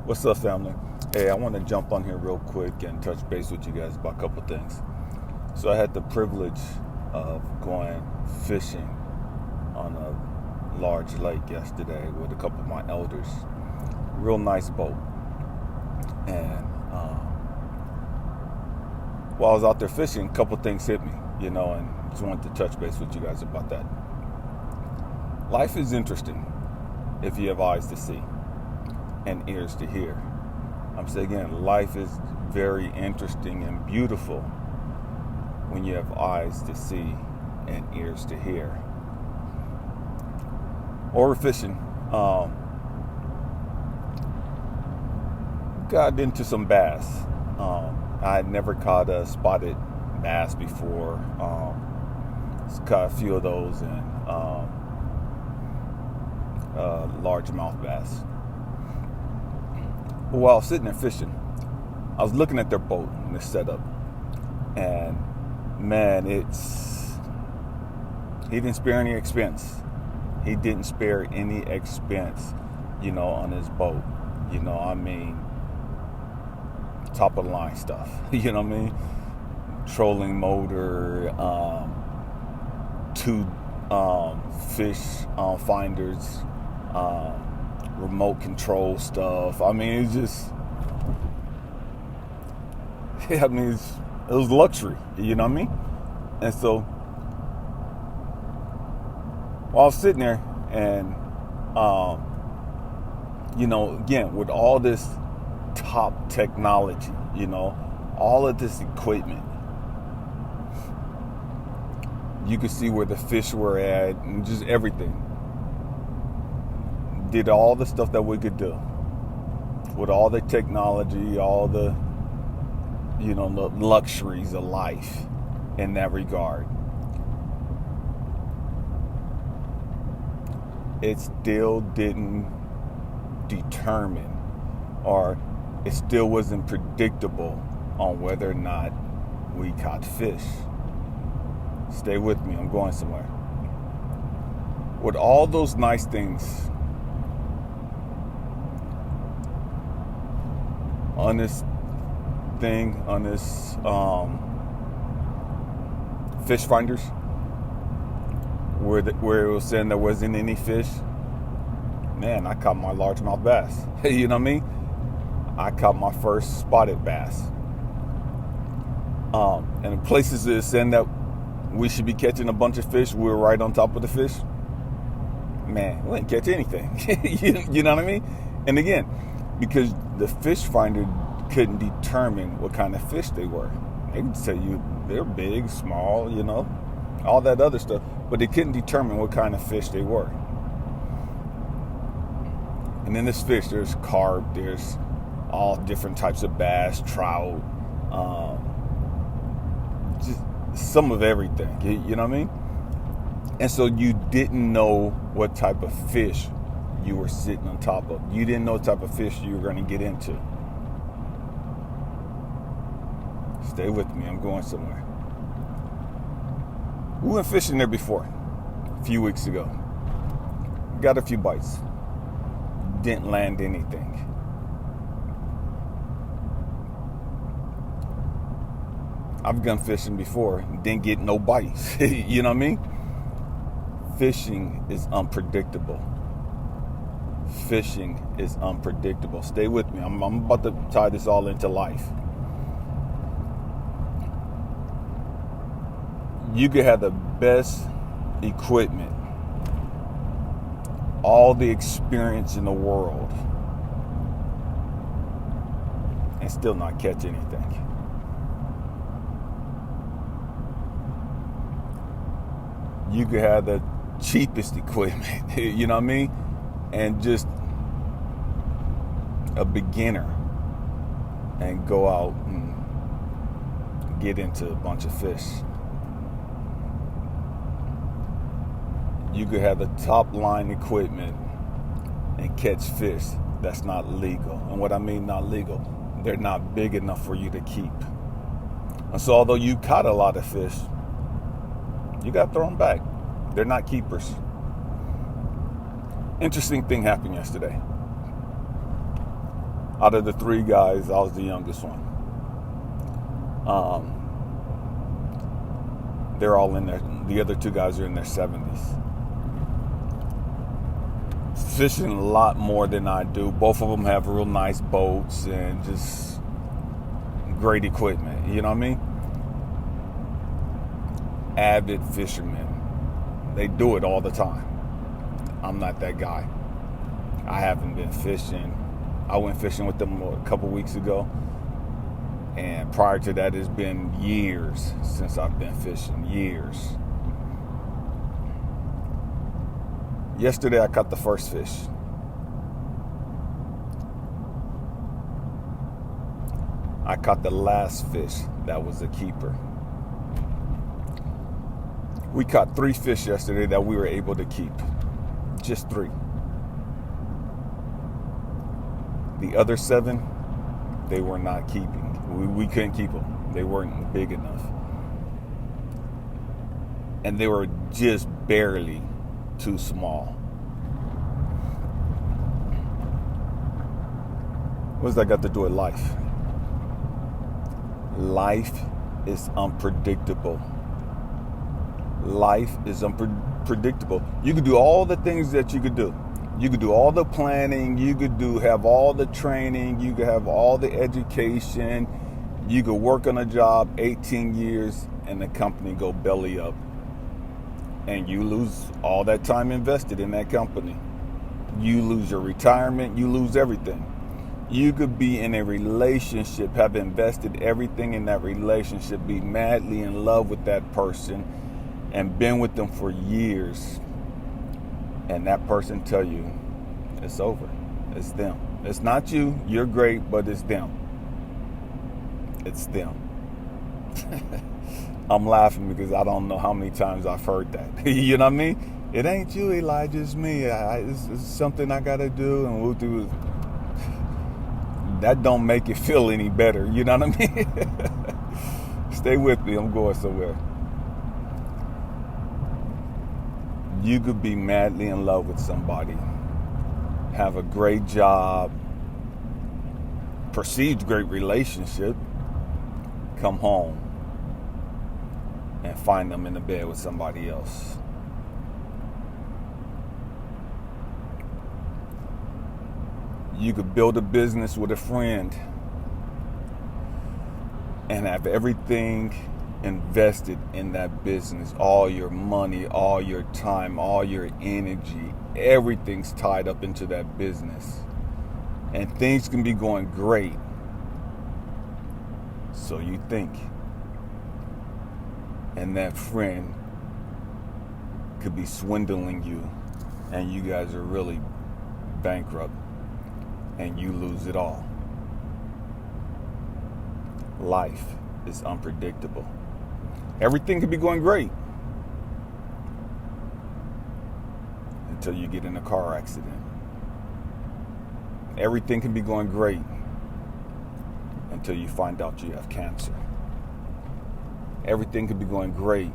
What's up, family? Hey, I want to jump on here real quick and touch base with you guys about a couple things. So I had the privilege of going fishing on a large lake yesterday with a couple of my elders. Real nice boat. And while I was out there fishing, a couple things hit me, and just wanted to touch base with you guys about that. Life is interesting if you have eyes to see and ears to hear. I'm saying again, life is very interesting and beautiful when you have eyes to see and ears to hear. Or fishing. Got into some bass. I had never caught a spotted bass before. Caught a few of those and largemouth bass. While I was sitting there fishing, I was looking at their boat and their setup, and man, he didn't spare any expense. He didn't spare any expense, on his boat. Top of the line stuff. Trolling motor, two fish finders, remote control stuff. It's just, it was luxury, And so, while I was sitting there and, again, with all this top technology, all of this equipment, you could see where the fish were at and just everything. Did all the stuff that we could do with all the technology, all the, the luxuries of life in that regard. It still didn't determine, or it still wasn't predictable on whether or not we caught fish. Stay with me, I'm going somewhere. With all those nice things on this fish finders, where it was saying there wasn't any fish, man, I caught my largemouth bass. You know what I mean? I caught my first spotted bass. And in places that saying that we should be catching a bunch of fish, we were right on top of the fish. Man, we didn't catch anything. You know what I mean? And again, because the fish finder couldn't determine what kind of fish they were. They could tell you they're big, small, all that other stuff, but they couldn't determine what kind of fish they were. And in this fish, there's carp, there's all different types of bass, trout, just some of everything, you know what I mean? And so you didn't know what type of fish you were sitting on top of. You didn't know what type of fish you were going to get into. Stay with me, I'm going somewhere. We went fishing there before, a few weeks ago. Got a few bites. Didn't land anything. I've gone fishing before, didn't get no bites. You know what I mean? Fishing is unpredictable. Fishing is unpredictable. Stay with me. I'm about to tie this all into life. You could have the best equipment, all the experience in the world, and still not catch anything. You could have the cheapest equipment, you know what I mean? And just a beginner and go out and get into a bunch of fish. You could have the top line equipment and catch fish that's not legal. And what I mean not legal, they're not big enough for you to keep. And so although you caught a lot of fish, you got to throw them back. They're not keepers. Interesting thing happened yesterday. Out of the 3 guys, I was the youngest one. They're all in the other 2 guys are in their 70s. Fishing a lot more than I do. Both of them have real nice boats and just great equipment. You know what I mean? Avid fishermen. They do it all the time. I'm not that guy. I haven't been fishing. I went fishing with them a couple weeks ago. And prior to that, it's been years since I've been fishing. Years. Yesterday, I caught the first fish. I caught the last fish that was a keeper. We caught 3 fish yesterday that we were able to keep. Just 3. The other 7, they were not keeping. We couldn't keep them. They weren't big enough. And they were just barely too small. What does that got to do with life? Life is unpredictable. Life is unpredictable. You could do all the things that you could do. You could do all the planning. You could have all the training. You could have all the education. You could work on a job 18 years and the company go belly up. And you lose all that time invested in that company. You lose your retirement. You lose everything. You could be in a relationship, have invested everything in that relationship, be madly in love with that person, and been with them for years. And that person tell you, it's over. It's them. It's not you. You're great, but it's them. It's them. I'm laughing because I don't know how many times I've heard that. You know what I mean? It ain't you, Elijah. It's me. It's something I got to do, and we'll do it. That don't make it feel any better. You know what I mean? Stay with me. I'm going somewhere. You could be madly in love with somebody, have a great job, perceived great relationship, come home and find them in the bed with somebody else. You could build a business with a friend and have everything invested in that business, all your money, all your time, all your energy, everything's tied up into that business. And things can be going great. So you think. And that friend could be swindling you, and you guys are really bankrupt, and you lose it all. Life is unpredictable. Everything could be going great until you get in a car accident. Everything can be going great until you find out you have cancer. Everything could be going great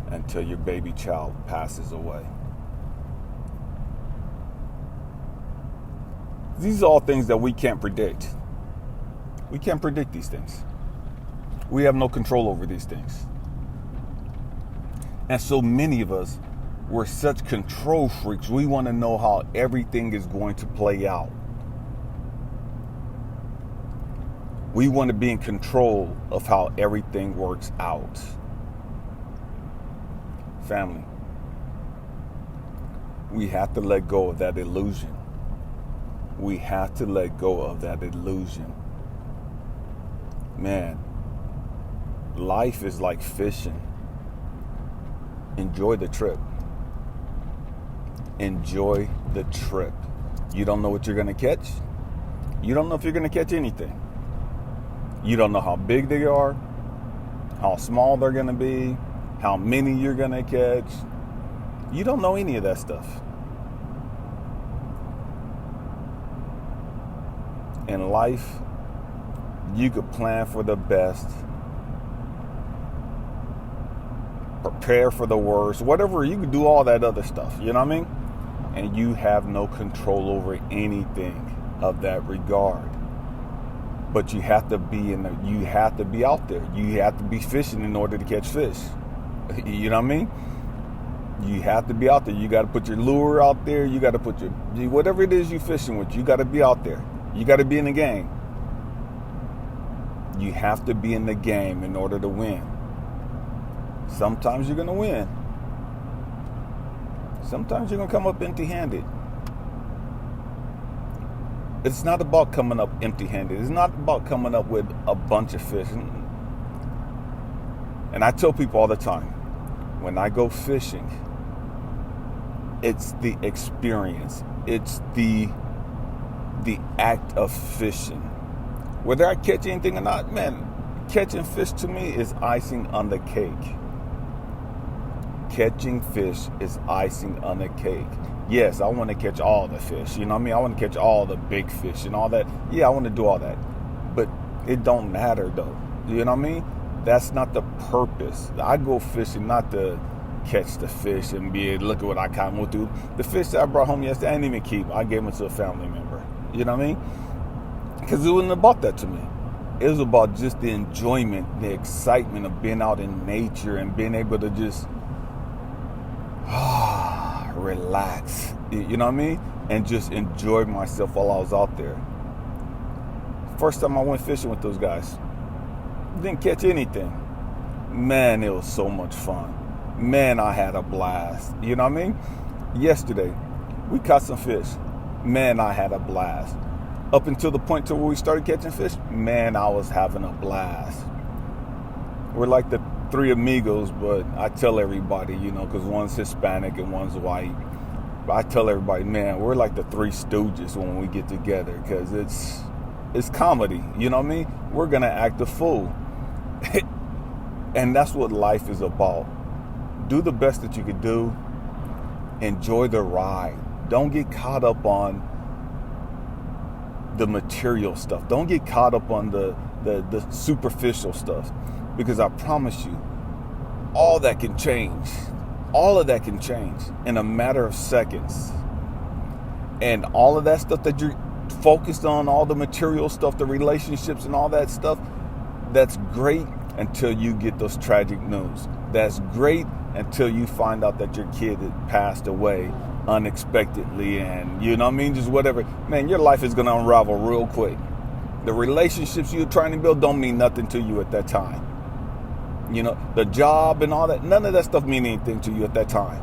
until your baby child passes away. These are all things that we can't predict. We can't predict these things. We have no control over these things. And so many of us, we're such control freaks. We want to know how everything is going to play out. We want to be in control of how everything works out. Family, we have to let go of that illusion. We have to let go of that illusion. Man, life is like fishing. Enjoy the trip. Enjoy the trip. You don't know what you're going to catch. You don't know if you're going to catch anything. You don't know how big they are, how small they're going to be, how many you're going to catch. You don't know any of that stuff. In life, you could plan for the best, prepare for the worst, whatever. You could do all that other stuff, you know what I mean? And you have no control over anything. of that regard. But you have to be out there. You have to be fishing in order to catch fish. You know what I mean? You have to be out there. You got to put your lure out there. You got to put whatever it is you're fishing with, you got to be out there. You got to be in the game. You have to be in the game in order to win. Sometimes you're going to win. Sometimes you're going to come up empty-handed. It's not about coming up empty-handed. It's not about coming up with a bunch of fish. And I tell people all the time, when I go fishing, it's the experience. It's the act of fishing. Whether I catch anything or not, man, catching fish to me is icing on the cake. Catching fish is icing on the cake. Yes, I want to catch all the fish. You know what I mean? I want to catch all the big fish and all that. Yeah, I want to do all that. But it don't matter, though. You know what I mean? That's not the purpose. I go fishing not to catch the fish and look at what I caught. The fish that I brought home yesterday, I didn't even keep. I gave them to a family member. You know what I mean? Because it wasn't about that to me. It was about just the enjoyment, the excitement of being out in nature and being able to just relax. You know what I mean? And just enjoy myself while I was out there. First time I went fishing with those guys, didn't catch anything. Man, it was so much fun. Man, I had a blast. You know what I mean? Yesterday, we caught some fish. Man, I had a blast. Up until the point to where we started catching fish, man, I was having a blast. We're like the three amigos, but I tell everybody, because one's Hispanic and one's white. But I tell everybody, man, we're like the three stooges when we get together, because it's comedy. You know what I mean? We're going to act a fool. And that's what life is about. Do the best that you can do. Enjoy the ride. Don't get caught up on the material stuff. Don't get caught up on the superficial stuff. Because I promise you, all that can change. All of that can change in a matter of seconds. And all of that stuff that you're focused on, all the material stuff, the relationships and all that stuff, that's great until you get those tragic news. That's great until you find out that your kid had passed away unexpectedly, and you know what I mean, just whatever. Man, your life is going to unravel real quick. The relationships you're trying to build don't mean nothing to you at that time. The job and all that, none of that stuff mean anything to you at that time.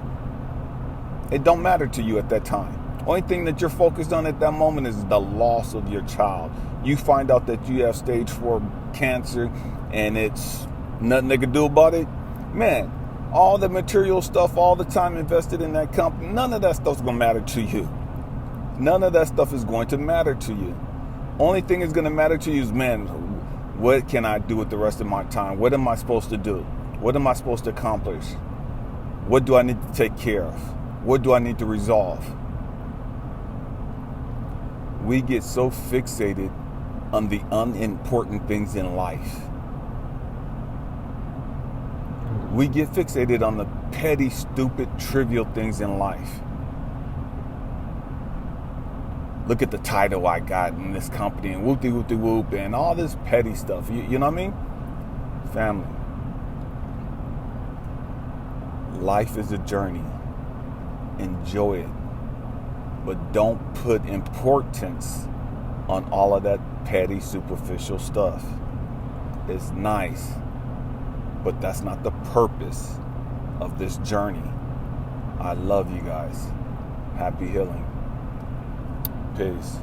It don't matter to you at that time. Only thing that you're focused on at that moment is the loss of your child. You find out that you have stage 4 cancer and it's nothing they can do about it. Man, all the material stuff, all the time invested in that company, none of that stuff's going to matter to you. None of that stuff is going to matter to you. Only thing that's going to matter to you is, man, what can I do with the rest of my time? What am I supposed to do? What am I supposed to accomplish? What do I need to take care of? What do I need to resolve? We get so fixated on the unimportant things in life. We get fixated on the petty, stupid, trivial things in life. Look at the title I got in this company and whoop-de-whoop-de-whoop and all this petty stuff. You know what I mean? Family. Life is a journey. Enjoy it. But don't put importance on all of that petty, superficial stuff. It's nice, but that's not the purpose of this journey. I love you guys. Happy healing. Peace.